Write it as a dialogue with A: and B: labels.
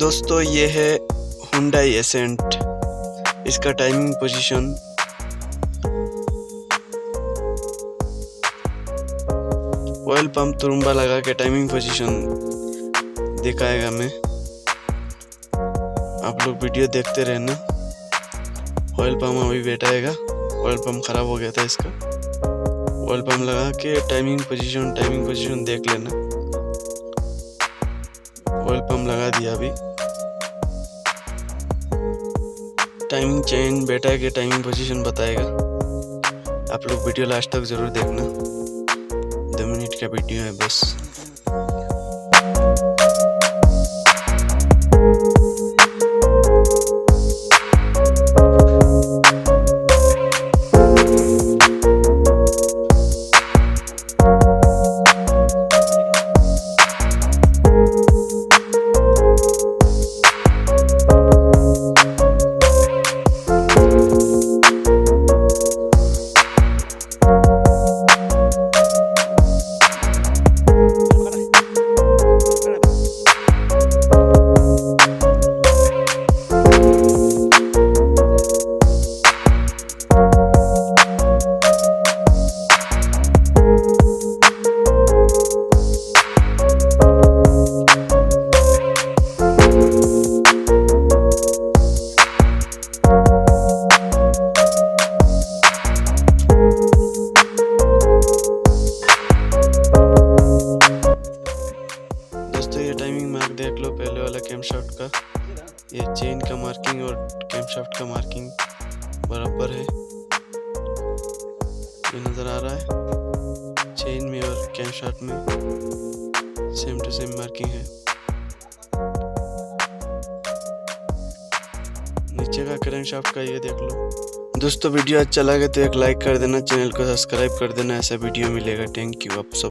A: दोस्तों ये है Hyundai एसेंट। इसका टाइमिंग पोजीशन ऑयल पंप तुरुम्बा लगा के टाइमिंग पोजीशन दिखाएगा मैं। आप लोग वीडियो देखते रहना। ऑयल पंप अभी बैठाएगा। ऑयल पंप खराब हो गया था इसका। ऑयल पंप लगा के टाइमिंग पोजीशन देख लेना। ऑयल पंप लगा दिया अभी। टाइमिंग चेन बैठा के टाइमिंग पोजीशन बताएगा। आप लोग वीडियो लास्ट तक जरूर देखना। 2 मिनट का वीडियो है बस। दोस्तों ये टाइमिंग मार्क देख लो। पहले वाला कैमशाफ्ट का ये चेन का मार्किंग और कैमशाफ्ट का मार्किंग बराबर है। ये नज़र आ रहा है। चेन में और कैमशाफ्ट में सेम टू सेम मार्किंग है। नीचे का क्रैंकशाफ्ट का ये देख लो। दोस्तों वीडियो अच्छा लगे तो एक लाइक कर देना, चैनल को सब्सक्राइब कर देना। ऐसा वीडियो मिलेगा। थैंक यू आप सब।